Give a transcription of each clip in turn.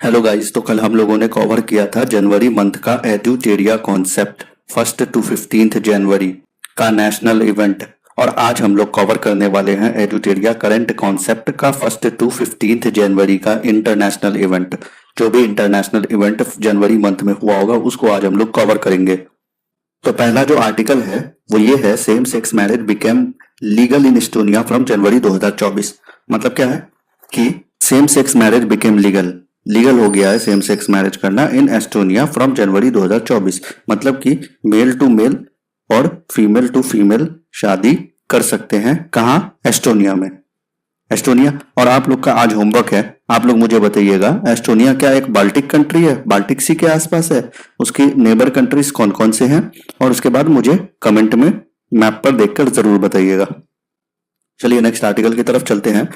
Hello guys. तो कल हम लोगों ने कवर किया था जनवरी मंथ का एड्यूटेरिया कॉन्सेप्ट 1 to 15 जनवरी का नेशनल इवेंट, और आज हम लोग कवर करने वाले हैं एड्यूटेरिया करंट कॉन्सेप्ट का 1 to 15 जनवरी का इंटरनेशनल इवेंट। जो भी इंटरनेशनल इवेंट जनवरी मंथ में हुआ होगा उसको आज हम लोग कवर करेंगे। तो पहला जो आर्टिकल है वो ये है, same sex marriage became legal in Estonia from January 2024। मतलब क्या है कि same sex marriage became legal हो गया है सेम सेक्स मैरिज करना इन एस्टोनिया फ्रॉम जनवरी 2024। मतलब कि मेल टू मेल और फीमेल टू फीमेल शादी कर सकते हैं। कहाँ? एस्टोनिया में। एस्टोनिया। और आप लोग का आज होमवर्क है, आप लोग मुझे बताइएगा एस्टोनिया क्या एक बाल्टिक कंट्री है? बाल्टिक सी के आसपास है? उसकी नेबर कंट्रीज कौन कौन से हैं? और उसके बाद मुझे कमेंट में मैप पर देखकर जरूर बताइएगा। चलिए नेक्स्ट आर्टिकल की तरफ चलते हैं।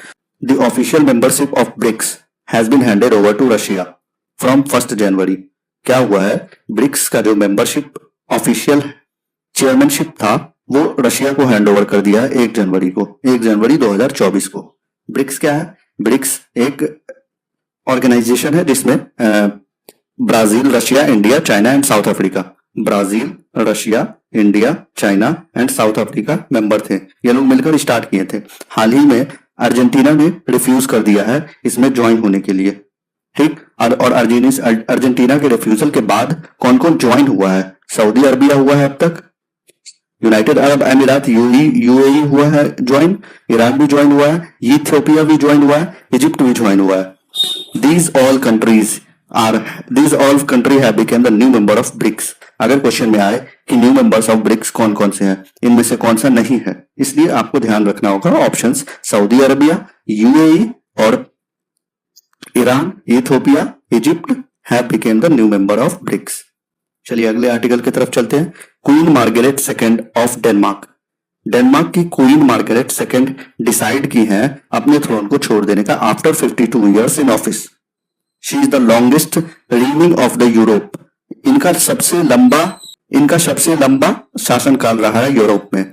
The official membership of BRICS has been handed over to Russia from 1 January. क्या हुआ है? ब्रिक्स का जो मेंबरशिप ऑफिशियल चेयरमैनशिप था वो रशिया को हैंड ओवर कर दिया 1 जनवरी को, 1 जनवरी 2024 को। ब्रिक्स क्या है? ब्रिक्स एक ऑर्गेनाइजेशन है जिसमें Brazil, Russia, India, China and south Africa, Brazil, Russia, India, China and south Africa member थे। ये लोग मिलकर स्टार्ट किए थे। हाल ही में अर्जेंटीना ने रिफ्यूज कर दिया है इसमें ज्वाइन होने के लिए। ठीक। और अर्जेंटीना के रिफ्यूजल के बाद कौन कौन ज्वाइन हुआ है? सऊदी अरबिया हुआ है अब तक, यूनाइटेड अरब अमीरात यूएई हुआ है ज्वाइन, ईरान भी ज्वाइन हुआ है, इथियोपिया भी ज्वाइन हुआ है, इजिप्ट भी ज्वाइन हुआ है। These all country have become the new member of BRICS। अगर क्वेश्चन में आए कि न्यू मेंबर्स ऑफ ब्रिक्स कौन कौन से हैं, इनमें से कौन सा नहीं है, इसलिए आपको ध्यान रखना होगा ऑप्शंस सऊदी अरबिया, यूएई और Iran, Ethiopia, Egypt have became the new member of BRICS. चलिए अगले आर्टिकल की तरफ चलते हैं। Queen Margaret second of Denmark. Denmark की क्वीन मार्गरेट सेकेंड डिसाइड की है अपने थ्रोन को छोड़ देने का after 52 years in office. She is the longest reigning of the Europe. इनका सबसे लंबा शासनकाल रहा है यूरोप में।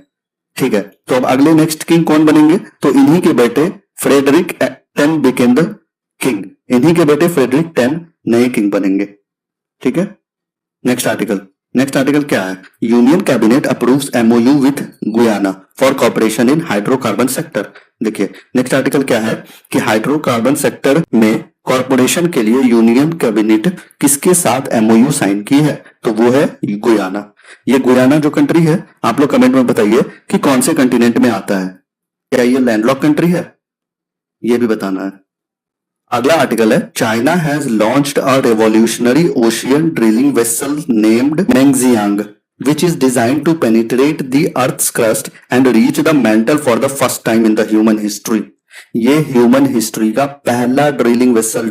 ठीक है। तो अब अगले नेक्स्ट किंग कौन बनेंगे? तो इन्हीं के बेटे फ्रेडरिक 10 बिकेम द किंग। इन्हीं के बेटे फ्रेडरिक 10 नए किंग बनेंगे। ठीक है। नेक्स्ट आर्टिकल क्या है? Union cabinet approves MOU with Guyana for cooperation in hydrocarbon sector. देखिए नेक्स्ट आर्टिकल क्या है कि हाइड्रोकार्बन सेक्टर में कॉर्पोरेशन के लिए यूनियन कैबिनेट किसके साथ एमओयू साइन की है? तो वो है गुयाना। ये गुयाना जो कंट्री है, आप लोग कमेंट में बताइए कि कौन से कंटिनेंट में आता है। क्या ये लैंडलॉक कंट्री है? ये भी बताना है। अगला आर्टिकल है, China has launched a revolutionary ocean drilling vessel named Mengxiang which is designed to penetrate the earth's crust and reach the mantle for the first time in the human history। ये human history का पहला drilling vessel,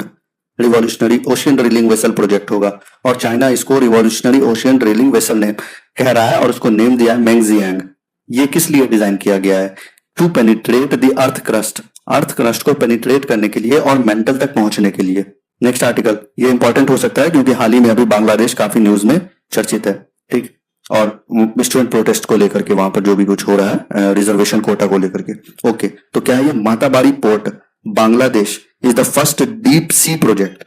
revolutionary ocean drilling vessel project होगा, और China इसको revolutionary ocean drilling vessel name कह रहा है और उसको नेम दिया है मेंगजियांग। ये किस लिए डिजाइन किया गया है? To penetrate the earth crust को पेनिट्रेट करने के लिए और मेंटल तक पहुंचने के लिए। नेक्स्ट आर्टिकल ये इंपॉर्टेंट हो सकता है क्योंकि हाल ही में अभी बांग्लादेश काफी न्यूज में चर्चित है। ठीक। और स्टूडेंट प्रोटेस्ट को लेकर के वहां पर जो भी कुछ हो रहा है, रिजर्वेशन कोटा को लेकर के। ओके। तो क्या है ये Matarbari port Bangladesh is the first deep sea project.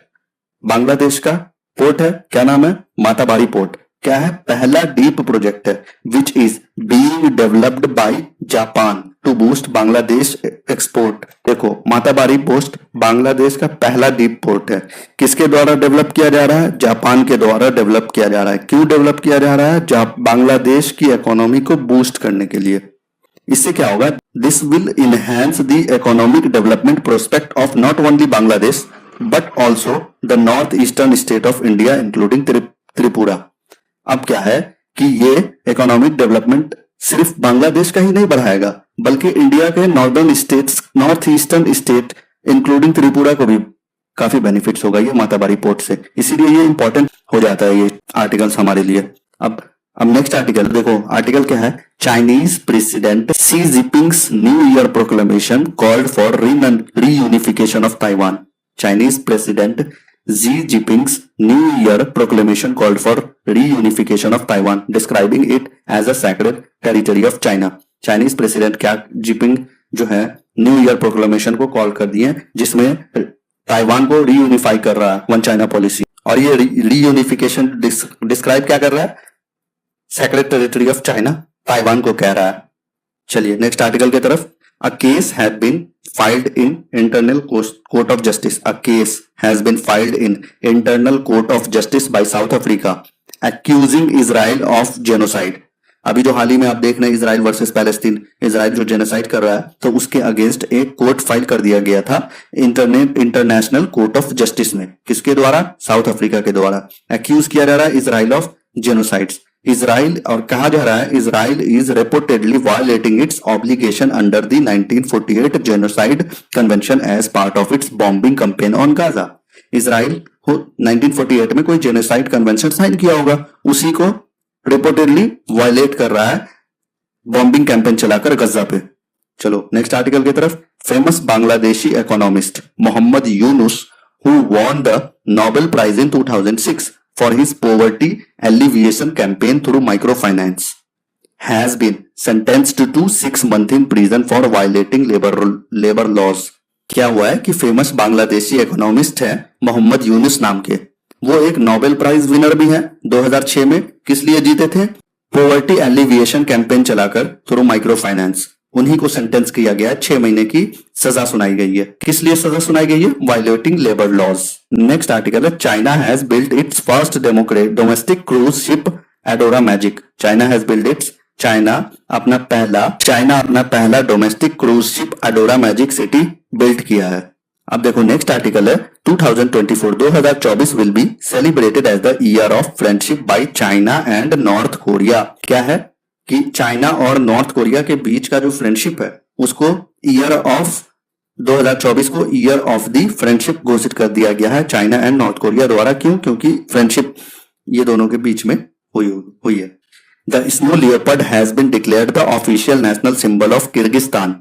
Bangladesh का पोर्ट है, क्या नाम है? माताबारी पोर्ट। क्या है? पहला डीप प्रोजेक्ट है which is being developed by Japan to boost Bangladesh export. देखो माताबारी पोस्ट बांग्लादेश का पहला डीप पोर्ट है। किसके द्वारा डेवलप किया जा रहा है? जापान के द्वारा डेवलप किया जा रहा है। क्यों डेवलप किया जा रहा है? बांग्लादेश की इकोनॉमी को बूस्ट करने के लिए। इससे क्या होगा? This will enhance the economic development prospect of not only Bangladesh but also the north eastern state of India including Tripura. अब क्या है कि ये इकोनॉमिक डेवलपमेंट सिर्फ बांग्लादेश का ही नहीं बढ़ाएगा बल्कि इंडिया के north eastern state including Tripura को भी काफी बेनिफिट्स होगा ये माताबारी पोर्ट से। इसीलिए ये इंपॉर्टेंट हो जाता है ये आर्टिकल्स हमारे लिए। अब नेक्स्ट आर्टिकल देखो, आर्टिकल क्या है? Chinese president Xi Jinping's New Year proclamation called for reunification of Taiwan. Chinese president Xi Jinping's New Year proclamation called for reunification of Taiwan, describing it as a sacred territory of China। Chinese president क्या जिपिंग जो है new Year proclamation को call कर दिए जिसमें Taiwan को reunify कर रहा है, वन चाइना पॉलिसी। और ये रीयूनिफिकेशन डिस्क्राइब क्या कर रहा है? Sacred territory of China Taiwan को कह रहा है। चलिए नेक्स्ट आर्टिकल की तरफ। A case has been filed in internal court of justice. A case has been filed in internal court of justice by South Africa accusing Israel of genocide. अभी जो हाल ही में आप देख रहे हैं इजराइल वर्सेस पैलेस्टीन, इजराइल जो genocide कर रहा है, तो उसके अगेंस्ट एक कोर्ट फाइल कर दिया गया था इंटरनेशनल कोर्ट ऑफ जस्टिस में। किसके द्वारा? साउथ अफ्रीका के द्वारा। एक्यूज किया जा रहा है इजराइल ऑफ जेनोसाइड्स। इजराइल, और कहा जा रहा है Israel is reportedly violating its obligation under the 1948 genocide convention as part of its bombing campaign on Gaza. Israel 1948 में कोई जेनोसाइड कन्वेंशन साइन किया होगा, उसी को रिपोर्टेडली वायलेट कर रहा है बॉम्बिंग कैंपेन चलाकर गजा पे। चलो नेक्स्ट आर्टिकल की तरफ। Famous Bangladeshi economist Muhammad Yunus who won the Nobel Prize in 2006 for his poverty alleviation campaign through microfinance has been sentenced to 6 months in prison for violating labor laws. क्या हुआ है कि फेमस बांग्लादेशी इकोनॉमिस्ट है मोहम्मद यूनुस नाम के, वो एक नोबेल प्राइज विनर भी है 2006 में। किस लिए जीते थे? पोवर्टी एलिविएशन कैंपेन चलाकर थ्रू माइक्रो फाइनेंस। उन्हीं को सेंटेंस किया गया है, 6 महीने की सजा सुनाई गई है। किस लिए सजा सुनाई गई है? Violating labour laws. Next article है। China has built its first domestic cruise ship Adora Magic. China has built its China अपना पहला domestic cruise ship Adora Magic City built किया है। अब देखो नेक्स्ट आर्टिकल है। 2024 will be celebrated as the year of friendship by China and North Korea. क्या है कि चाइना और नॉर्थ कोरिया के बीच का जो फ्रेंडशिप है उसको ईयर ऑफ 2024 को ईयर ऑफ द फ्रेंडशिप घोषित कर दिया गया है चाइना एंड नॉर्थ कोरिया द्वारा। क्यों? क्योंकि फ्रेंडशिप ये दोनों के बीच में हुई है। The snow leopard has been declared the official national symbol of Kyrgyzstan.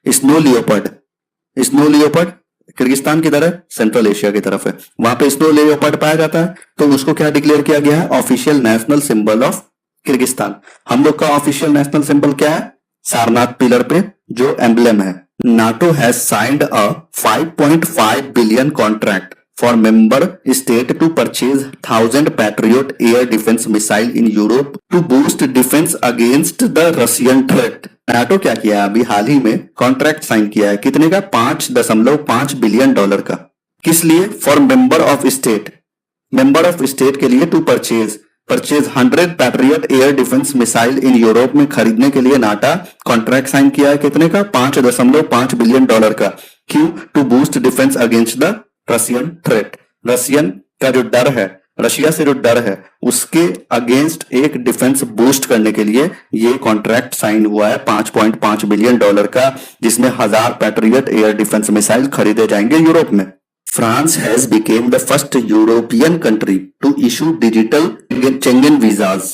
Snow leopard Kyrgyzstan की तरफ, सेंट्रल एशिया की तरफ है, वहां पे स्नो लियोपर्ड पाया जाता है, तो उसको क्या डिक्लेयर किया गया है? Official national symbol of Kyrgyzstan. हम लोग का ऑफिशियल नेशनल सिंबल क्या है? सारनाथ पिलर पे जो एम्बलम है। NATO has signed a 5.5 billion contract for member state to purchase 1000 Patriot air defence missile in Europe to boost defence against the Russian threat. NATO क्या किया? अभी हाल ही में कॉन्ट्रैक्ट साइन किया है। कितने का? $5.5 बिलियन का। किस लिए? फॉर मेंबर ऑफ स्टेट के लिए to purchase 100 Patriot air defence missile in Europe में खरीदने के लिए नाटा कॉन्ट्रैक्ट साइन किया है। कितने का? $5.5 बिलियन का। क्यों? To boost defence against the Russian threat. Russian का जो डर है, रशिया से जो डर है, उसके अगेंस्ट एक डिफेंस बूस्ट करने के लिए ये कॉन्ट्रैक्ट साइन हुआ है $5.5 बिलियन का, जिसमें 1000 पैट्रियट एयर डिफेंस मिसाइल खरीदे जाएंगे यूरोप में। France has become the first European country to issue digital Schengen visas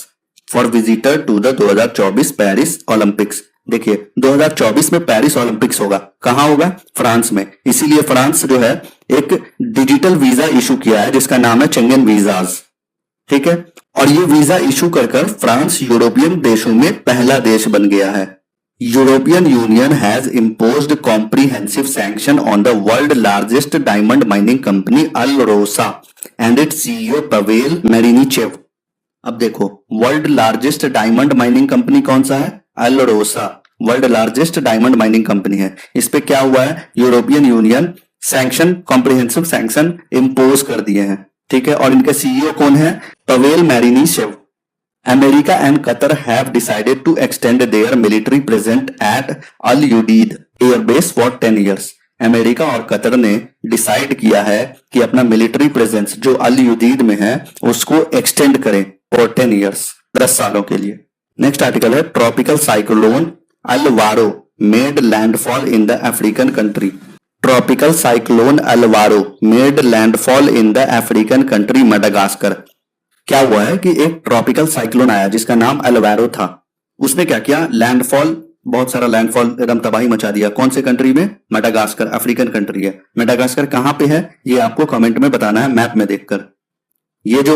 for visitor to the 2024 Paris Olympics. देखिए 2024 में पेरिस ओलंपिक्स होगा, कहां होगा? फ्रांस में। इसीलिए फ्रांस जो है एक डिजिटल वीजा इशू किया है जिसका नाम है चेंगन वीजाज। ठीक है, और ये वीजा इशू कर फ्रांस यूरोपियन देशों में पहला देश बन गया है। European Union has imposed comprehensive sanction on the world largest diamond mining company Alrosa and its CEO Pavel Marinichev। अब देखो world largest diamond mining company कौन सा है? Alrosa world largest diamond mining company है। इस पे क्या हुआ है? European union sanction, comprehensive sanction impose कर दिए हैं। ठीक है, और इनके सीईओ कौन है? Pavel मैरिनीचेव। America and Qatar have decided to extend their military presence at Al Udeid Air Base for 10 years। America और कतर ने डिसाइड किया है कि अपना मिलिट्री प्रेजेंस जो अल युदीद में है उसको एक्सटेंड करें फॉर 10 years, 10 सालों के लिए। नेक्स्ट आर्टिकल है। Tropical cyclone Alvaro made landfall in the African country. Tropical cyclone Alvaro made landfall in the African country Madagascar. क्या हुआ है कि एक ट्रॉपिकल साइक्लोन आया जिसका नाम अल्वारो था। उसने क्या किया? लैंडफॉल, बहुत सारा लैंडफॉल, एकदम तबाही मचा दिया। कौन से कंट्री में? मेडागास्कर, अफ्रीकन कंट्री है। मेडागास्कर कहां पे है ये आपको कमेंट में बताना है मैप में देखकर। ये जो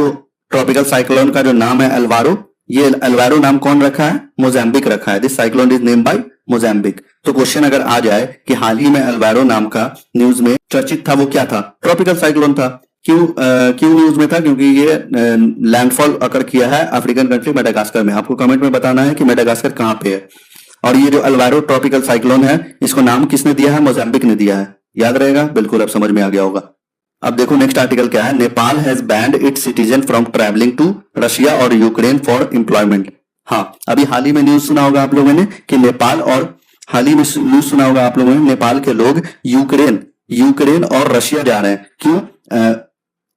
ट्रॉपिकल साइक्लोन का जो नाम है अल्वारो, ये अल्वारो नाम कौन रखा है? मोजाम्बिक रखा है। This cyclone is name by Mozambique. तो क्वेश्चन अगर आ जाए कि हाल ही में अल्वारो नाम का न्यूज में चर्चित था, वो क्या था? ट्रॉपिकल साइक्लोन था। क्यों न्यूज में था? क्योंकि ये लैंडफॉल अकर किया है अफ्रीकन कंट्री मेडागास्कर में। आपको कमेंट में बताना है कि मेडागास्कर कहां पे है। और ये जो अल्वारो ट्रॉपिकल साइक्लोन है, इसको नाम किसने दिया है? मोजाम्बिक ने दिया है। याद रहेगा? बिल्कुल, अब समझ में आ गया होगा। अब देखो नेक्स्ट आर्टिकल क्या है। Nepal has banned its citizen from travelling to Russia और यूक्रेन फॉर एम्प्लॉयमेंट। हाँ, अभी हाल ही में न्यूज सुना होगा आप लोगों ने कि नेपाल, और हाल ही में न्यूज सुना होगा आप लोगों ने, नेपाल के लोग यूक्रेन और रशिया जा रहे हैं। क्यों?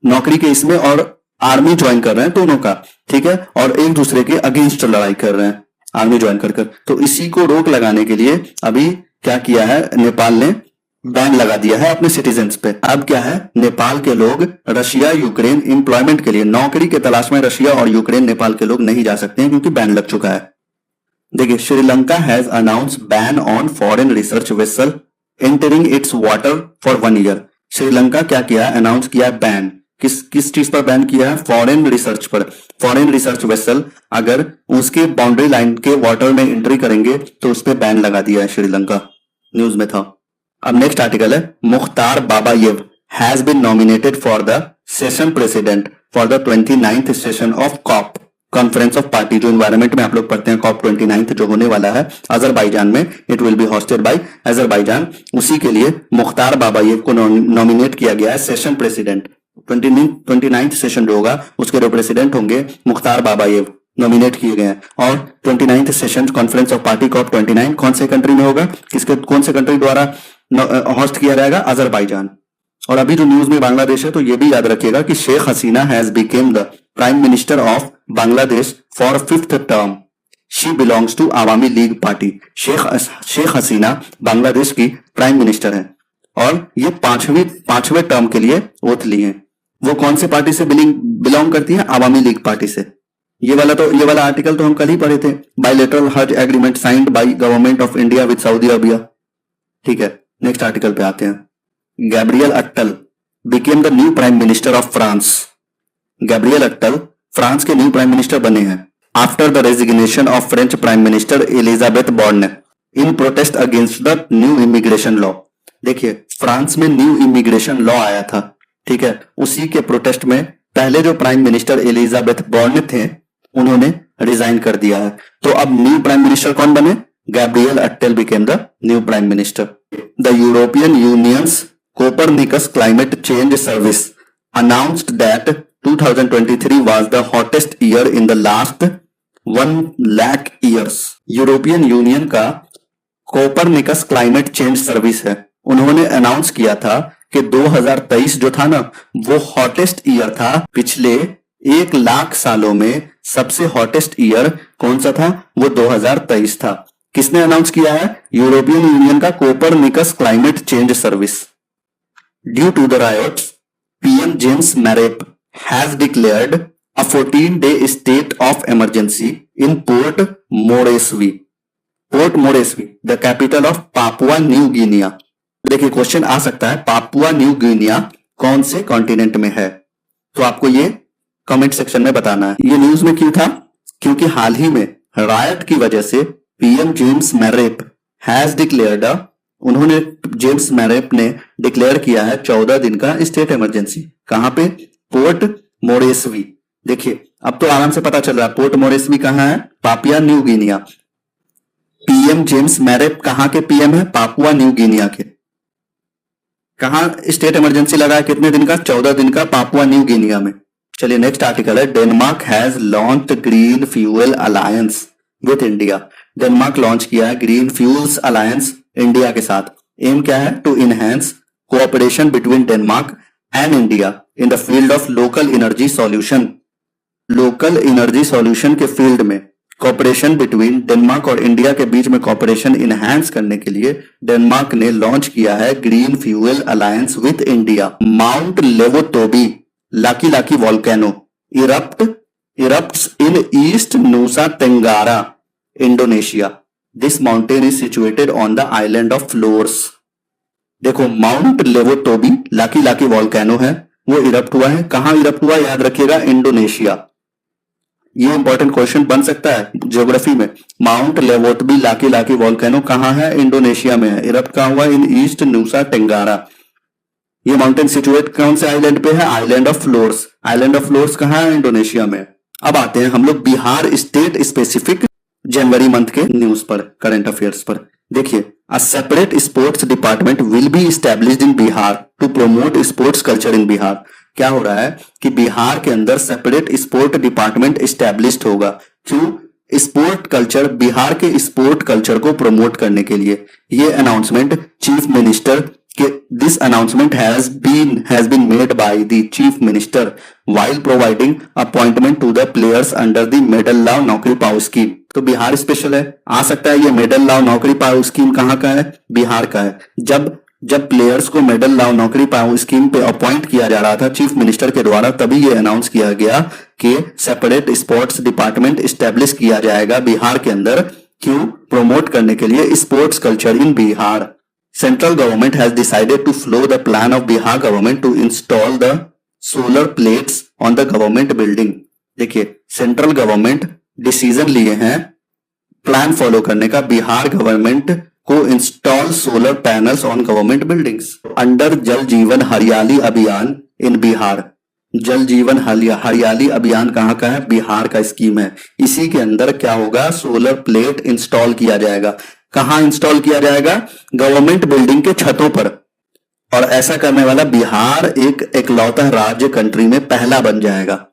नौकरी के इसमें, और आर्मी ज्वाइन कर रहे हैं दोनों का, ठीक है, और एक दूसरे के अगेंस्ट लड़ाई कर रहे हैं आर्मी ज्वाइन कर। तो इसी को रोक लगाने के लिए अभी क्या किया है, नेपाल ने बैन लगा दिया है अपने सिटीजन्स पे। अब क्या है, नेपाल के लोग रशिया यूक्रेन एम्प्लॉयमेंट के लिए, नौकरी के तलाश में रशिया और यूक्रेन नेपाल के लोग नहीं जा सकते हैं क्योंकि बैन लग चुका है। देखिए, Sri Lanka has announce ban on foreign research vessel entering it's water for 1 year. Sri Lanka क्या किया? अनाउंस किया बैन। किस चीज पर बैन किया है? फॉरेन रिसर्च पर। फॉरेन रिसर्च वेसल अगर उसके बाउंड्री लाइन के वाटर में एंट्री करेंगे तो उस पर बैन लगा दिया है श्रीलंका। न्यूज में था। अब नेक्स्ट आर्टिकल है, Mukhtar Babayev has been nominated for the session president for the 29th session of COP conference of party, जो एनवायरमेंट में आप लोग पढ़ते हैं, कॉप 29 जो होने वाला है अजरबैजान में। It will be hosted by Azerbaijan. उसी के लिए मुख्तार बाबायेव को नॉमिनेट किया गया है सेशन प्रेसिडेंट। 29th सेशन जो होगा उसके जो प्रेसिडेंट होंगे मुख्तार बाबायेव नॉमिनेट किए गए हैं। और 29th session conference of party COP 29 कौन से कंट्री में होगा? कौन से कंट्री द्वारा होस्ट किया जाएगा? अजरबैजान। और अभी जो न्यूज में बांग्लादेश है, तो ये भी याद रखिएगा कि Sheikh Hasina has become the prime minister of Bangladesh for 5th term. She belongs to Awami League party. Sheikh Hasina Bangladesh की प्राइम मिनिस्टर है और ये पांचवें टर्म के लिए ओथ ली है। वो कौन से पार्टी से बिलोंग करती है? आवामी लीग पार्टी से। ये वाला आर्टिकल तो हम कल ही पढ़े थे। Bilateral Hajj agreement signed by government of India with Saudi Arabia. ठीक है, नेक्स्ट आर्टिकल पे आते हैं। Gabriel Attal became the new prime minister of France. Gabriel Attal France के न्यू प्राइम मिनिस्टर बने हैं after the resignation of French prime minister Elisabeth Borne in protest against the new immigration law. देखिए, France में new immigration law आया था, ठीक है, उसी के प्रोटेस्ट में पहले जो प्राइम मिनिस्टर एलिजाबेथ बॉर्न थे उन्होंने रिजाइन कर दिया है। तो अब न्यू प्राइम मिनिस्टर कौन बने? Gabriel Attal became the new prime minister. The European Union's Copernicus climate change service announced that 2023 was the hottest year in the last 1 lakh years। European Union का Copernicus climate change service है, उन्होंने announce किया था कि 2023 जो था ना, वो हॉटेस्ट ईयर था। पिछले 1 लाख सालों में सबसे हॉटेस्ट ईयर कौन सा था? वो 2023 था। किसने अनाउंस किया है? यूरोपियन यूनियन का Copernicus climate change service. Due to the riots, PM James Marep has declared a 14-day state of emergency in Port Moresby, the capital of Papua New Guinea। देखिए, क्वेश्चन आ सकता है Papua New Guinea कौन से continent में है, तो आपको ये कमेंट सेक्शन में बताना है। ये न्यूज में क्यों था? क्योंकि हाल ही में रायट की वजह से PM जेम्स मैरेप हैज डिक्लेयर्ड, उन्होंने जेम्स मैरेप ने डिक्लेयर किया है 14 दिन का स्टेट इमरजेंसी। कहां पे? Port Moresby. देखिए, अब तो आराम से पता चल रहा है पोर्ट मोरेस्बी कहां है? Papua New Guinea. PM James Marape कहां के PM है? पापुआ न्यू गिनिया के। कहां स्टेट इमरजेंसी लगा है? कितने दिन का? 14 दिन का, पापुआ न्यू गिनिया में। चलिए, नेक्स्ट आर्टिकल है, Denmark has launch green fuel alliance with India. Denmark launch किया है ग्रीन फ्यूल्स अलायंस इंडिया के साथ। एम क्या है? To enhance cooperation between Denmark and India in the field of local energy solution. Local energy solution के field में cooperation between Denmark और India के बीच में कोऑपरेशन इनहेंस करने के लिए डेनमार्क ने लॉन्च किया है green fuel alliance with India. Mount Lewotobi Laki volcano erupts in East Nusa Tenggara, Indonesia. This mountain is situated on the island of Flores. देखो, माउंट लेवोटोबी लाकी वोल्केनो है, वो erupt हुआ है। कहां erupt हुआ? याद रखिएगा, इंडोनेशिया। ये इंपॉर्टेंट क्वेश्चन बन सकता है ज्योग्राफी में। Mount Lewotobi Laki Laki volcano कहाँ है? इंडोनेशिया में है। इरप्ट कहाँ हुआ? In East Nusa Tenggara. ये माउंटेन सिचुएट कौन से आइलैंड पे है? Island of Flores. Island of Flores कहाँ है? इंडोनेशिया में। अब आते हैं हम लोग Bihar state specific January month के न्यूज पर, करंट अफेयर्स पर। देखिए, a separate sports department will be established in Bihar to promote sports culture इन बिहार। क्या हो रहा है कि बिहार के अंदर सेपरेट स्पोर्ट डिपार्टमेंट एस्टैब्लिश्ड होगा। क्यों? स्पोर्ट कल्चर, बिहार के स्पोर्ट कल्चर को प्रमोट करने के लिए। ये अनाउंसमेंट चीफ मिनिस्टर के, this announcement has been made by the chief minister while providing appointment to the players under the medal लाव नौकरी पाओ स्कीम। तो बिहार स्पेशल है, आ सकता है ये मेडल लाव नौकरी पाओ स्कीम कहाँ का है? बिहार का है। जब प्लेयर्स को मेडल लाव नौकरी पाओ स्कीम पे अपॉइंट किया जा रहा था चीफ मिनिस्टर के द्वारा, तभी ये अनाउंस किया गया कि सेपरेट स्पोर्ट्स डिपार्टमेंट स्टेब्लिश किया जाएगा बिहार के अंदर। क्यों? प्रमोट करने के लिए sports culture in Bihar. Central government has decided to follow the plan of Bihar government to install the solar plates on the government building। देखिए, सेंट्रल गवर्नमेंट डिसीजन लिए हैं प्लान फॉलो करने का, बिहार गवर्नमेंट को install solar panels on government buildings under जल जीवन हरियाली अभियान इन बिहार। जल जीवन हरियाली अभियान कहाँ का है? बिहार का स्कीम है। इसी के अंदर क्या होगा? सोलर प्लेट इंस्टॉल किया जाएगा। कहां इंस्टॉल किया जाएगा? गवर्नमेंट बिल्डिंग के छतों पर। और ऐसा करने वाला बिहार एक इकलौता राज्य कंट्री में पहला बन जाएगा।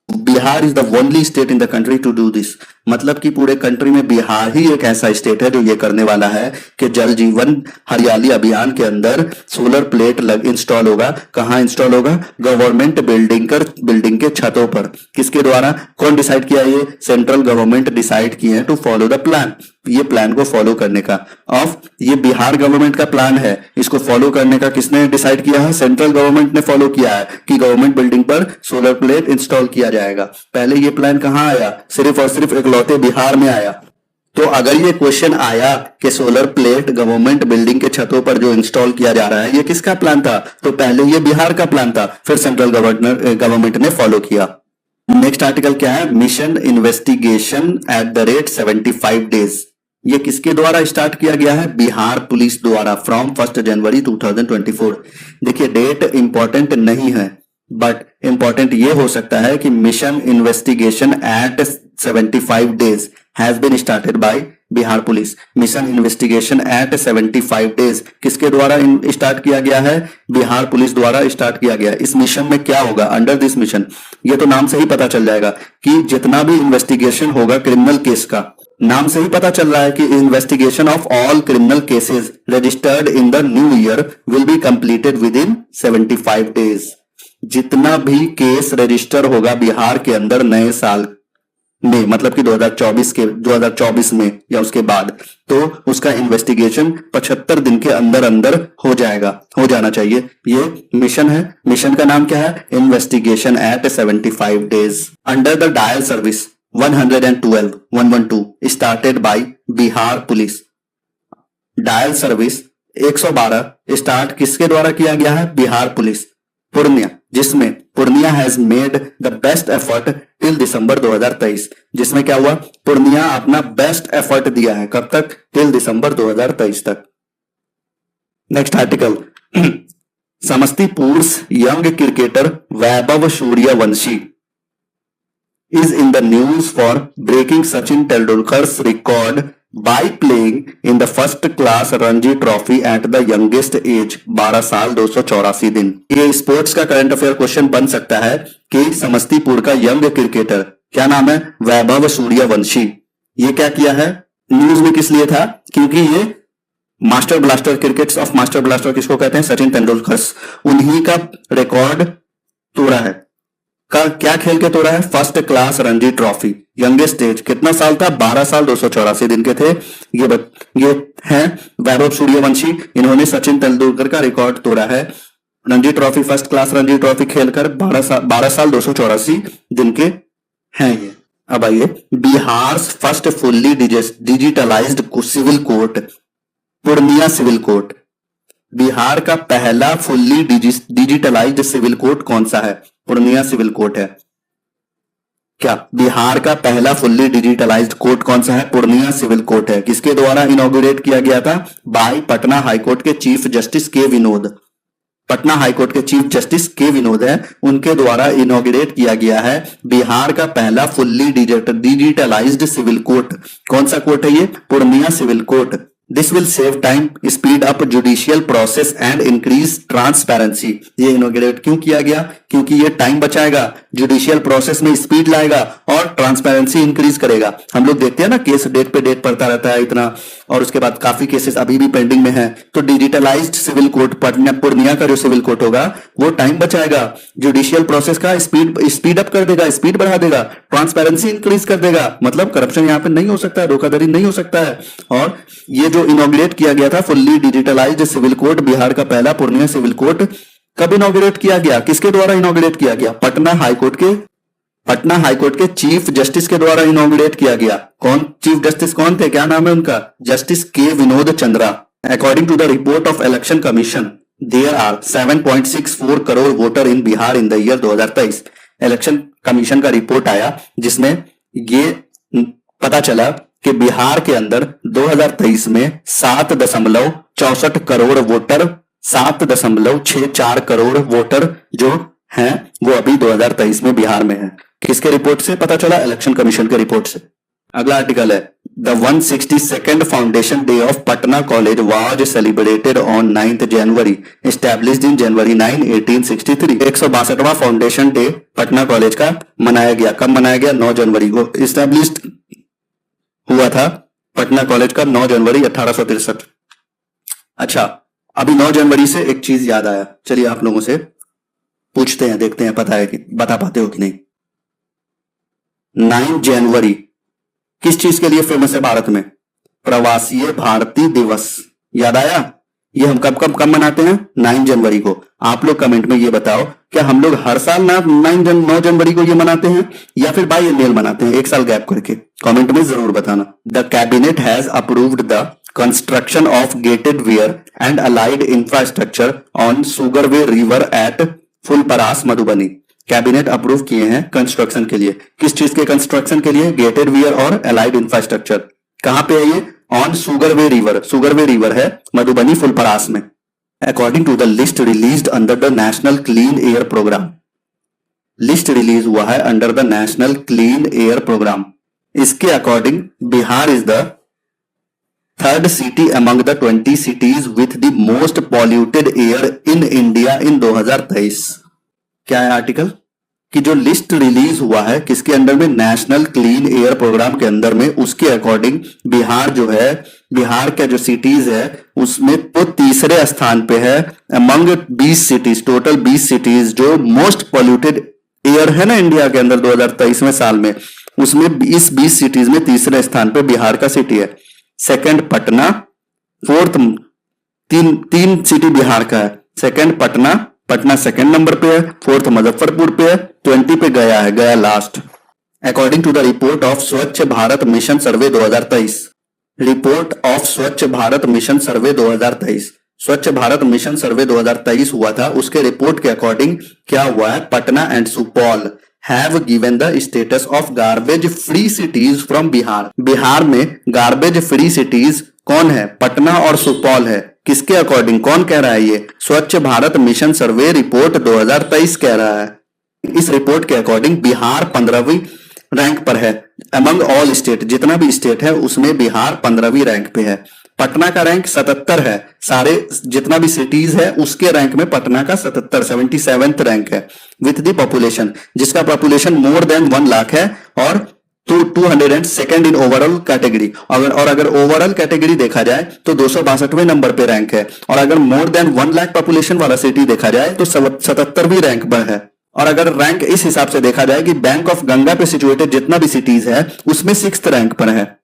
Bihar is the only state in the country to do this. मतलब कि पूरे कंट्री में बिहार ही एक ऐसा स्टेट है जो ये करने वाला है कि जल जीवन हरियाली अभियान के अंदर सोलर प्लेट इंस्टॉल होगा। कहां इंस्टॉल होगा? गवर्नमेंट बिल्डिंग के छतों पर। किसके द्वारा? कौन डिसाइड किया? ये सेंट्रल गवर्नमेंट डिसाइड किए हैं टू फॉलो द प्लान, ये प्लान को फॉलो करने का। ऑफ ये बिहार गवर्नमेंट का प्लान है, इसको फॉलो करने का किसने डिसाइड किया है? सेंट्रल गवर्नमेंट ने फॉलो किया है कि गवर्नमेंट बिल्डिंग पर सोलर प्लेट इंस्टॉल किया जाएगा। पहले ये प्लान कहां आया? सिर्फ और सिर्फ इकलौते बिहार में आया। तो अगर ये क्वेश्चन आया कि सोलर प्लेट गवर्नमेंट बिल्डिंग के छतों पर जो इंस्टॉल किया जा रहा है ये किसका प्लान था? तो पहले ये बिहार का प्लान था, फिर सेंट्रल गवर्नमेंट ने फॉलो किया। नेक्स्ट आर्टिकल क्या है? Mission investigation at the rate 75 days. ये किसके द्वारा स्टार्ट किया गया है? बिहार पुलिस द्वारा, फ्रॉम 1 जनवरी 2024। देखिए, डेट इंपॉर्टेंट नहीं है, बट इंपॉर्टेंट ये हो सकता है कि mission investigation at 75 days has been started by Bihar police. Mission investigation at 75 days किसके द्वारा स्टार्ट किया गया है? बिहार पुलिस द्वारा स्टार्ट किया गया। इस मिशन में क्या होगा? अंडर दिस मिशन, ये तो नाम से ही पता चल जाएगा कि जितना भी इन्वेस्टिगेशन होगा क्रिमिनल केस का, नाम से ही पता चल रहा है कि investigation of all criminal cases registered in the new year will be completed with in 75 days. जितना भी केस रजिस्टर होगा बिहार के अंदर नए साल में, मतलब कि 2024 में या उसके बाद, तो उसका इन्वेस्टिगेशन 75 दिन के अंदर अंदर हो जाना चाहिए। ये मिशन है। मिशन का नाम क्या है? Investigation at 75 days. Under the dial service 112 started by Bihar police. Dial service 112 start किसके द्वारा किया गया है? बिहार पुलिस। पूर्णिया, जिसमें Purnia has made the best effort till December 2023। जिसमें क्या हुआ? पूर्णिया अपना बेस्ट एफर्ट दिया है। कब तक? टिल दिसंबर 2023 तक। Next article, Samastipur young cricketer Vaibhav Suryavanshi is in the news for breaking Sachin Tendulkar's record by playing in the first class Ranji Trophy at the youngest age 12 साल 284 दिन। ये स्पोर्ट्स का करंट अफेयर क्वेश्चन बन सकता है कि समस्तीपुर का यंग क्रिकेटर, क्या नाम है? वैभव सूर्यवंशी। ये क्या किया है? न्यूज में किस लिए था? क्योंकि ये master blaster, cricket of master blaster किसको कहते हैं? सचिन तेंदुलकर, उन्हीं का रिकॉर्ड तोड़ा है। क्या खेल के तोड़ा है? First class Ranji trophy. Youngest age कितना साल था? 12 साल 284 दिन के थे। ये हैं वैभव सूर्यवंशी। इन्होंने सचिन तेंदुलकर का रिकॉर्ड तोड़ा है। Ranji trophy, first class Ranji trophy खेलकर 12 साल 284 दिन के हैं ये। अब आइए, Bihar first fully digitalized civil court, Purnia civil court. Bihar का पहला फुल्ली डिजिटलाइज्ड सिविल कोर्ट कौन सा है? पूर्णिया सिविल कोर्ट है। क्या बिहार का पहला फुल्ली डिजिटलाइज्ड कोर्ट कौन सा है? पूर्णिया सिविल कोर्ट है। किसके द्वारा इनॉग्रेट किया गया था? बाय पटना हाईकोर्ट के chief justice K Vinod. Patna high court के चीफ जस्टिस के विनोद है, उनके द्वारा इनॉग्रेट किया गया है बिहार का पहला फुल्ली डिजिटलाइज्ड सिविल कोर्ट। कौन सा कोर्ट है ये? Purnia civil court. This will save time, speed up judicial process and increase transparency. ये इनॉग्रेट क्यों किया गया? क्योंकि ये टाइम बचाएगा, जुडिशियल प्रोसेस में स्पीड लाएगा और ट्रांसपेरेंसी इंक्रीज करेगा। हम लोग देखते हैं ना केस डेट पे डेट पड़ता रहता है इतना, और उसके बाद काफी केसेस अभी भी पेंडिंग में है। तो डिजिटलाइज्ड सिविल कोर्ट पूर्णिया का जो सिविल कोर्ट होगा वो टाइम बचाएगा, जुडिशियल प्रोसेस का स्पीड अप कर देगा, स्पीड बढ़ा देगा, ट्रांसपेरेंसी इंक्रीज कर देगा। मतलब करप्शन यहाँ पे नहीं हो सकता है, धोखाधड़ी नहीं हो सकता है। और ये जो इनॉग्रेट किया गया था fully digitalized civil court, Bihar का पहला पूर्णिया सिविल कोर्ट, कब इनॉग्रेट किया गया? किसके द्वारा इनॉग्रेट किया गया? पटना हाईकोर्ट के चीफ जस्टिस के द्वारा इनॉग्रेट किया गया। कौन चीफ जस्टिस कौन थे? क्या नाम है उनका? Justice K Vinod Chandra. According to the report of election commission, there are 7.64 crore voter in Bihar in the year 2023। Election commission का रिपोर्ट आया जिसमें ये पता चला कि बिहार के अंदर 2023 में 7.64 करोड़ वोटर, 7.64 करोड़ वोटर जो हैं वो अभी 2023 में बिहार में है। किसके रिपोर्ट से पता चला? इलेक्शन कमीशन के रिपोर्ट से। अगला आर्टिकल है the 162nd foundation day of Patna college was celebrated on 9th January, established in January 9, 1863। 162वां फाउंडेशन डे पटना कॉलेज का मनाया गया। कब मनाया गया? 9 जनवरी को। एस्टैब्लिश्ड हुआ था पटना कॉलेज का 9 जनवरी 1863। अच्छा, अभी 9 जनवरी से एक चीज याद आया, चलिए आप लोगों से पूछते हैं, देखते हैं पता है कि बता पाते हो कि नहीं। 9 जनवरी किस चीज के लिए फेमस है भारत में? प्रवासी भारतीय दिवस। याद आया? ये हम कब मनाते हैं? 9 जनवरी को। आप लोग कमेंट में ये बताओ, क्या हम लोग हर साल 9 जनवरी को ये मनाते हैं या फिर बाई एनुअल मनाते हैं, एक साल गैप करके? कमेंट में जरूर बताना। The cabinet has approved the construction of gated weir and allied infrastructure on Sugarwe river at Phulparas Madhubani. Cabinet approve किए हैं कंस्ट्रक्शन के लिए। किस चीज के कंस्ट्रक्शन के लिए? गेटेड वेयर और अलाइड इंफ्रास्ट्रक्चर। कहां पे है ये? On Sugarwe river. Sugarwe river है मधुबनी फुलपरास में। According to the list released under the national clean air programme. List release हुआ है under the national clean air programme. इसके according Bihar is the third city among the 20 cities with the most polluted air in India in 2023। क्या है article? कि जो list release हुआ है किसके अंडर में? नेशनल क्लीन एयर प्रोग्राम के अंदर में। उसके अकॉर्डिंग बिहार जो है, बिहार के जो सिटीज है उसमें तो तीसरे स्थान पे है अमंग 20 cities, टोटल 20 cities जो मोस्ट पॉल्यूटेड एयर है ना इंडिया के अंदर 2023 साल में, उसमें इस 20 cities में तीसरे स्थान पे बिहार का सिटी है। सेकंड पटना, फोर्थ तीन सिटी बिहार का है। सेकंड पटना सेकंड नंबर पे है, फोर्थ मुजफ्फरपुर पे है, 20 पे गया है, गया last. According to the report of Swachh Bharat mission survey 2023। Report of Swachh Bharat mission survey 2023। स्वच्छ भारत मिशन सर्वे 2023 हुआ था, उसके रिपोर्ट के अकॉर्डिंग क्या हुआ है? Patna and Supaul have given the status of garbage free cities from Bihar. Bihar में गार्बेज फ्री सिटीज कौन है? पटना और सुपौल है। किसके अकॉर्डिंग? कौन कह रहा है ये? स्वच्छ भारत मिशन सर्वे रिपोर्ट 2023 कह रहा है। इस रिपोर्ट के अकॉर्डिंग बिहार 15वीं रैंक पर है अमंग ऑल स्टेट। जितना भी स्टेट है उसमें बिहार 15वीं रैंक पे है। पटना का रैंक 77 है, सारे जितना भी सिटीज है उसके रैंक में पटना का 77th रैंक है विथ द पॉपुलेशन, जिसका पॉपुलेशन मोर देन 1 लाख है और 202nd इन ओवरऑल कैटेगरी। अगर ओवरऑल कैटेगरी देखा जाए तो 262वें नंबर पे रैंक है, और अगर मोर देन 1 लाख पॉपुलेशन वाला सिटी देखा जाए तो 77वीं रैंक पर है। और अगर रैंक इस हिसाब से देखा जाए कि बैंक ऑफ गंगा पे सिचुएटेड जितना भी सिटीज है उसमें 6th रैंक पर है।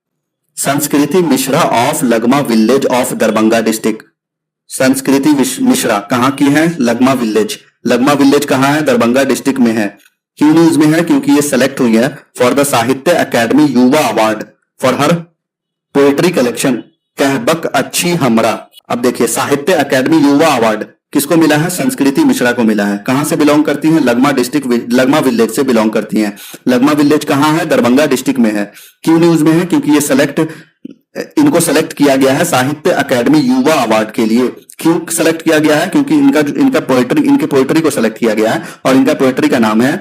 संस्कृति Mishra of Lagma village of Darbhanga district. संस्कृति मिश्रा कहां की है? लगमा विलेज। लगमा विलेज कहां है? दरभंगा डिस्ट्रिक्ट में है। क्यों न्यूज में है? क्योंकि ये सेलेक्ट हुई है for the Sahitya academy Yuva award for her poetry collection कहबक अच्छी हमरा। अब देखिए, साहित्य अकेडमी युवा अवार्ड किसको मिला है? संस्कृति मिश्रा को मिला है। कहां से बिलोंग करती हैं? लगमा डिस्ट्रिक्ट, लगमा विलेज से बिलोंग करती हैं। लगमा विलेज कहां है? दरभंगा डिस्ट्रिक्ट में है। क्यों न्यूज में है? क्योंकि ये इनको सेलेक्ट किया गया है साहित्य अकादमी युवा अवार्ड के लिए। क्यों सेलेक्ट किया गया है? क्योंकि इनके पोएट्री को सेलेक्ट किया गया है और इनका पोएट्री का नाम है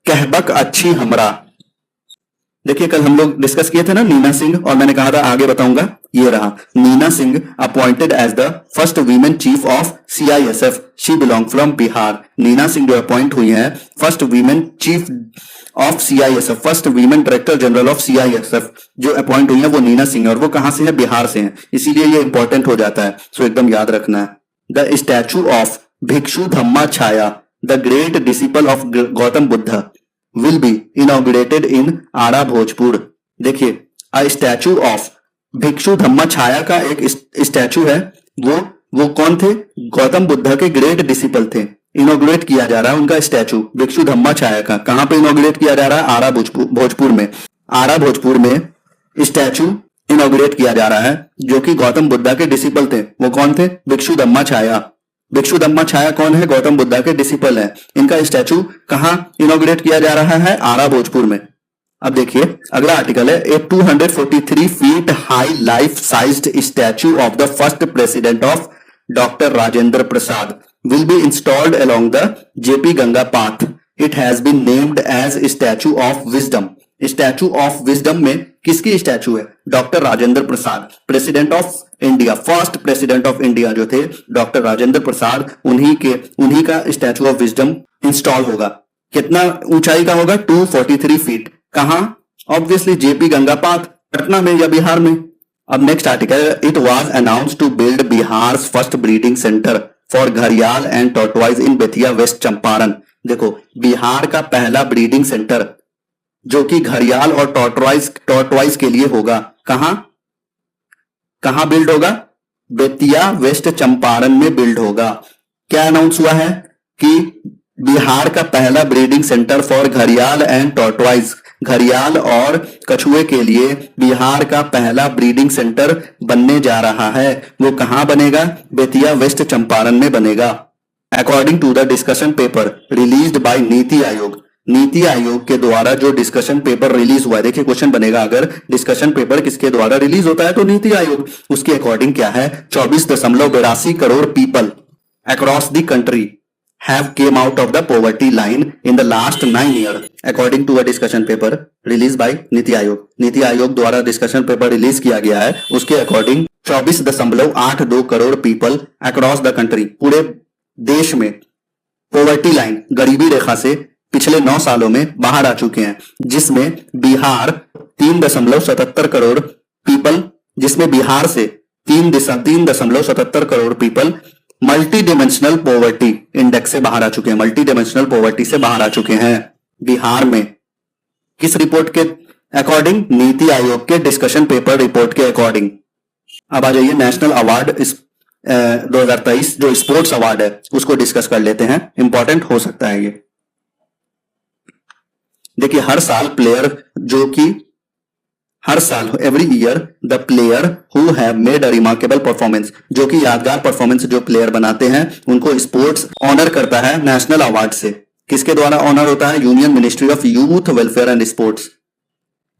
कहबक अच्छी हमरा। देखिए कल हम लोग डिस्कस किए थे ना नीना सिंह, और मैंने कहा था आगे बताऊंगा, ये रहा Neena Singh appointed as the first women chief of CISF, she belong from Bihar. Neena Singh जो अपॉइंट हुई हैं first women chief of CISF, first women director general of CISF जो अपॉइंट हुई है वो नीना सिंह है, और वो कहां से है? बिहार से है, इसीलिए ये इंपॉर्टेंट हो जाता है, सो एकदम याद रखना है। The statue of Bhikshu Dhamma Chhaya, the great disciple of Gautam Buddha, will be inaugurated in Ara Bhojpur. देखिए a statue of Bhikshu Dhamma छाया का एक स्टैचू है, वो कौन थे? गौतम बुद्ध के ग्रेट डिसिपल थे। इनॉग्रेट किया जा रहा है उनका स्टैचू भिक्षु धम्मा छाया का। कहां पे इनॉग्रेट किया जा रहा है? आरा भोजपुर में। आरा भोजपुर में स्टैचू इनॉग्रेट किया जा रहा है जो कि गौतम बुद्ध के डिसिपल थे। वो कौन थे? भिक्षु धम्मा छाया। भिक्षु धम्मा छाया कौन है? गौतम बुद्ध के डिसिपल है। इनका स्टैचू कहां इनॉग्रेट किया जा रहा है? आरा भोजपुर में। अब देखिए अगला आर्टिकल है, ए 243 feet high life sized statue of the first president of doctor Rajendra Prasad will be installed along the JP Ganga path. It has been named as Statue of Wisdom. Statue of wisdom में किसकी statue है? Doctor Rajendra Prasad, president of India, first president of India जो थे doctor Rajendra Prasad, उन्हीं का statue of wisdom install होगा। कितना ऊंचाई का होगा? 243 फीट। कहां? Obviously JP Ganga path, Patna में या बिहार में। अब next article, it was announced to build Bihar first breeding centre for घड़ियाल and tortoise in Bettiah West Champaran. देखो बिहार का पहला ब्रीडिंग सेंटर जो कि घड़ियाल और टॉर्टवाइज के लिए होगा, कहां बिल्ड होगा? बेतिया वेस्ट चंपारण में बिल्ड होगा। क्या अनाउंस हुआ है कि बिहार का पहला ब्रीडिंग सेंटर फॉर घड़ियाल एंड टॉर्टवाइज, घड़ियाल और कछुए के लिए बिहार का पहला ब्रीडिंग सेंटर बनने जा रहा है। वो कहां बनेगा? बेतिया वेस्ट चंपारण में बनेगा। According to the discussion paper released by NITI Aayog, NITI Aayog के द्वारा जो डिस्कशन पेपर रिलीज हुआ है, देखिए क्वेश्चन बनेगा, अगर डिस्कशन पेपर किसके द्वारा रिलीज होता है तो नीति आयोग, उसके अकॉर्डिंग क्या है? 24.82 crore people across the country have came out of the poverty line in the last 9 years according to a discussion paper released by नीति आयोग। नीति आयोग द्वारा डिस्कशन पेपर रिलीज किया गया है, उसके according 24.82 crore people across the country, पूरे देश में पॉवर्टी लाइन, गरीबी रेखा से पिछले 9 सालों में बाहर आ चुके हैं, जिसमें बिहार 3.77 करोड़ पीपल, जिसमें बिहार से 3.77 crore people multi dimensional poverty index से बाहर आ चुके हैं, मल्टी डिमेंशनल पॉवर्टी से बाहर आ चुके हैं बिहार में। किस रिपोर्ट के अकॉर्डिंग? नीति आयोग के डिस्कशन पेपर रिपोर्ट के अकॉर्डिंग। अब आ जाइए नेशनल अवार्ड 2023 जो स्पोर्ट्स अवार्ड है उसको डिस्कस कर लेते हैं, इंपॉर्टेंट हो सकता है ये। देखिए हर साल प्लेयर जो कि हर साल every year the player who have made a remarkable performance, जो कि यादगार परफॉर्मेंस जो प्लेयर बनाते हैं उनको स्पोर्ट्स ऑनर करता है नेशनल अवार्ड से। किसके द्वारा ऑनर होता है? Union ministry of youth welfare and sports.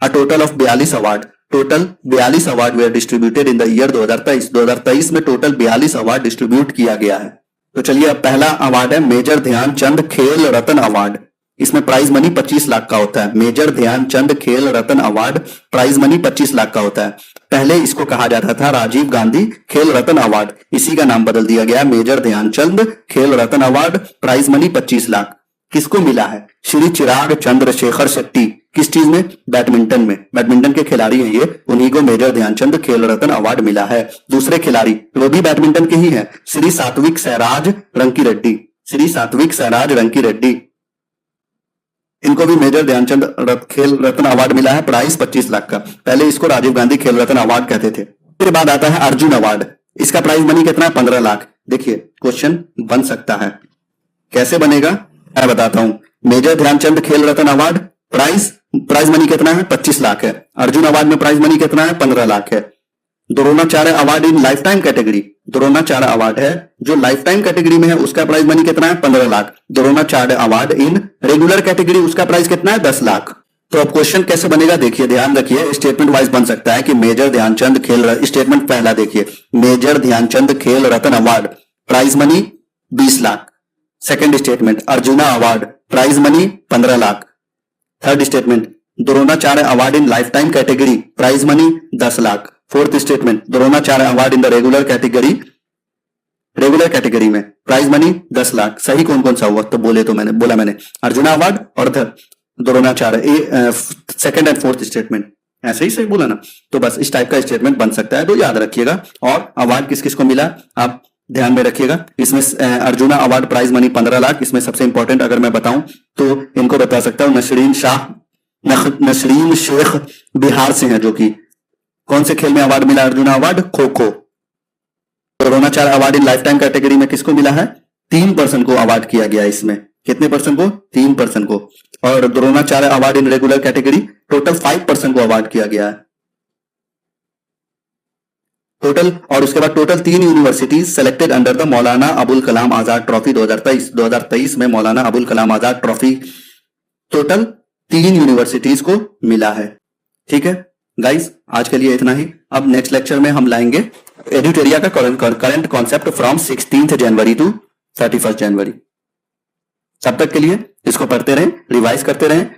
A total of 42 award, total 42 award were distributed in the year 2023। 2023 में टोटल 42 अवार्ड डिस्ट्रीब्यूट किया गया है। तो चलिए अब पहला अवार्ड है मेजर ध्यानचंद खेल रत्न अवार्ड। इसमें प्राइज मनी 25 लाख का होता है। Major Dhyan Chand Khel Ratna award prize money 25 lakh का होता है। पहले इसको कहा जाता था राजीव गांधी खेल रत्न अवार्ड, इसी का नाम बदल दिया गया major Dhyan Chand Khel Ratna award, prize money 25 lakh. किसको मिला है? श्री चिराग चंद्रशेखर शेट्टी। किस चीज में? बैडमिंटन में, बैडमिंटन के खिलाड़ी हैं ये, उन्हीं को मेजर ध्यानचंद खेल रत्न अवार्ड मिला है। दूसरे खिलाड़ी वो भी बैडमिंटन के ही हैं, श्री सात्विक साईराज रंकी रेड्डी, श्री सात्विक साईराज रंकी रेड्डी, इनको भी मेजर ध्यानचंद खेल रत्न अवार्ड मिला है, प्राइस 25 लाख का। पहले इसको राजीव गांधी खेल रत्न अवार्ड कहते थे। फिर बाद आता है अर्जुन अवार्ड, इसका प्राइस मनी कितना है? 15 लाख। देखिए क्वेश्चन बन सकता है, कैसे बनेगा मैं बताता हूं। Major Dhyan Chand Khel Ratna award prize money कितना है? 25 लाख है। अर्जुन अवार्ड में प्राइज मनी कितना है? 15 लाख है। Dronacharya award in lifetime category, Dronacharya award है जो लाइफ टाइम कैटेगरी में है उसका प्राइज मनी कितना है 15 lakh. Dronacharya award in regular category उसका प्राइस कितना है 10 लाख। तो अब क्वेश्चन कैसे बनेगा देखिए, ध्यान रखिए, स्टेटमेंट वाइज बन सकता है कि मेजर ध्यानचंद खेल स्टेटमेंट पहला देखिए, major Dhyan Chand Khel Ratna award prize money 20 lakh. Second statement Arjuna award prize money 15 lakh. Third statement Dronacharya award in lifetime category prize money 10 lakh. Fourth statement Dronacharya award in the regular category में प्राइज मनी 10 लाख। सही कौन कौन सा हुआ तो बोला मैंने अर्जुना अवार्ड और Dronacharya, second and fourth statement ऐसे ही सही बोला ना। तो बस इस टाइप का स्टेटमेंट बन सकता है, तो याद रखिएगा। और अवार्ड किस किस को मिला आप ध्यान में रखिएगा। इसमें Arjuna award prize money 15 lakh. इसमें सबसे इंपॉर्टेंट अगर मैं बताऊं तो इनको बता सकता हूं, नसरीन शेख बिहार से हैं, जो कि कौन से खेल में अवार्ड मिला arjuna award, kho kho. Dronacharya award in lifetime category में किसको मिला है 3 पर्सन को अवार्ड किया गया। इसमें कितने पर्सन को 3 पर्सन को। और Dronacharya award in regular category total 5 person को अवार्ड किया गया है टोटल। और उसके बाद total 3 universities selected under the Maulana Abul Kalam Azad trophy 2023 में Maulana Abul Kalam Azad trophy total 3 universities को मिला है। ठीक है गाइस, आज के लिए इतना ही। अब नेक्स्ट लेक्चर में हम लाएंगे एडुटेरिया का current concept from 16 January to 31 January. तब तक के लिए इसको पढ़ते रहें, रिवाइज करते रहें।